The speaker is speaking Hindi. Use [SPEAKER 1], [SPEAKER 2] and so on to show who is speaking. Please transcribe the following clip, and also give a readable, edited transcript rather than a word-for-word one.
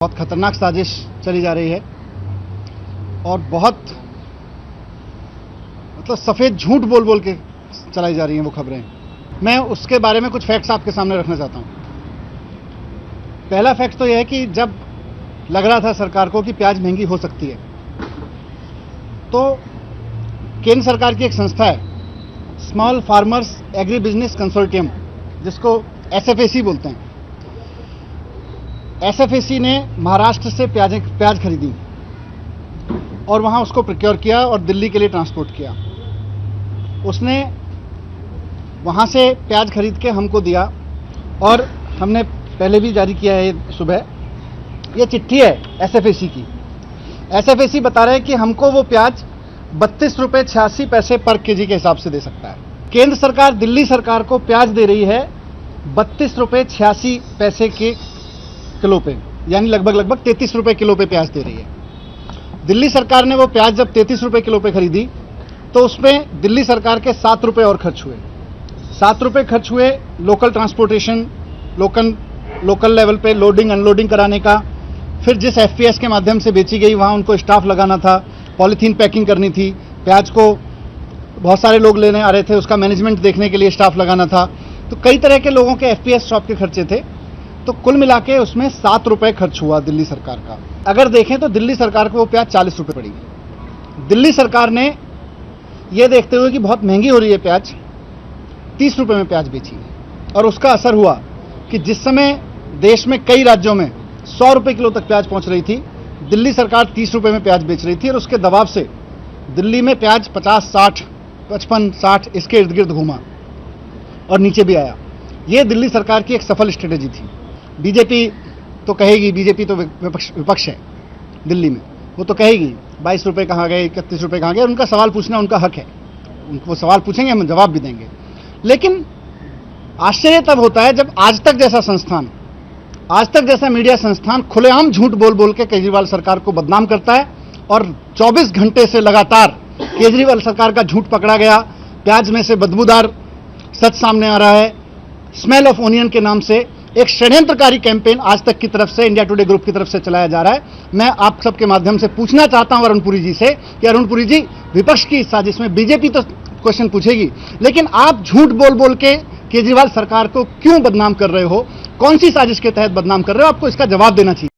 [SPEAKER 1] बहुत खतरनाक साजिश चली जा रही है और बहुत सफ़ेद झूठ बोल बोल के चलाई जा रही हैं वो खबरें। मैं उसके बारे में कुछ फैक्ट्स आपके सामने रखना चाहता हूं। पहला फैक्ट तो यह है कि जब लग रहा था सरकार को कि प्याज महंगी हो सकती है, तो केंद्र सरकार की एक संस्था है, small farmers agri business consortium, जिसको SFAC बोलते हैं। SFAC ने महाराष्ट्र से प्याज खरीदी और वहां उसको प्रोक्योर किया और दिल्ली के लिए ट्रांसपोर्ट किया। उसने वहां से प्याज खरीद के हमको दिया और हमने पहले भी जारी किया है सुबह। ये चिट्ठी है SFAC की। SFAC बता रहा है कि हमको वो प्याज 32 रुपये 86 पैसे पर केजी के हिसाब से दे सकता है। केंद्र सरकार दिल्ली सरकार को प्याज दे रही है 32 रुपये 86 पैसे के किलो पे, यानी लगभग 33 रुपये किलो पे प्याज दे रही है। दिल्ली सरकार ने वो प्याज जब 33 रुपये किलो पे खरीदी तो उसमें दिल्ली सरकार के 7 रुपये और खर्च हुए। 7 रुपये खर्च हुए लोकल ट्रांसपोर्टेशन, लोकल लेवल पे लोडिंग अनलोडिंग कराने का। फिर जिस FPS के माध्यम से बेची गई वहाँ उनको स्टाफ लगाना था, पॉलीथीन पैकिंग करनी थी, प्याज को बहुत सारे लोग लेने आ रहे थे, उसका मैनेजमेंट देखने के लिए स्टाफ लगाना था। तो कई तरह के लोगों के FPS शॉप के खर्चे थे। तो कुल मिला के उसमें 7 रुपये खर्च हुआ दिल्ली सरकार का। अगर देखें तो दिल्ली सरकार को वो प्याज 40 रुपये पड़ी। दिल्ली सरकार ने ये देखते हुए कि बहुत महंगी हो रही है प्याज, 30 रुपये में प्याज बेची और उसका असर हुआ कि जिस समय देश में कई राज्यों में 100 रुपये किलो तक प्याज पहुंच रही थी, दिल्ली सरकार 30 रुपये में प्याज बेच रही थी और उसके दबाव से दिल्ली में प्याज 50, 60, 55, 60 इसके इर्द गिर्द घूमा और नीचे भी आया। ये दिल्ली सरकार की एक सफल स्ट्रेटेजी थी। बीजेपी तो कहेगी, बीजेपी तो विपक्ष है दिल्ली में, वो तो कहेगी 22 रुपये कहाँ गए, 31 रुपये कहाँ गए। उनका सवाल पूछना उनका हक है, उनको सवाल पूछेंगे, हम जवाब भी देंगे। लेकिन आश्चर्य तब होता है जब आज तक जैसा मीडिया संस्थान खुलेआम झूठ बोल बोल के केजरीवाल सरकार को बदनाम करता है और 24 घंटे से लगातार केजरीवाल सरकार का झूठ पकड़ा गया। प्याज में से बदबूदार सच सामने आ रहा है, स्मेल ऑफ ओनियन के नाम से एक षड्यंत्रकारी कैंपेन आज तक की तरफ से, इंडिया टुडे ग्रुप की तरफ से चलाया जा रहा है। मैं आप सबके माध्यम से पूछना चाहता हूं अरुण पुरी जी से कि अरुण पुरी जी, विपक्ष की इस साजिश में बीजेपी तो क्वेश्चन पूछेगी, लेकिन आप झूठ बोल बोल के केजरीवाल सरकार को क्यों बदनाम कर रहे हो? कौन सी साजिश के तहत बदनाम कर रहे हो? आपको इसका जवाब देना चाहिए।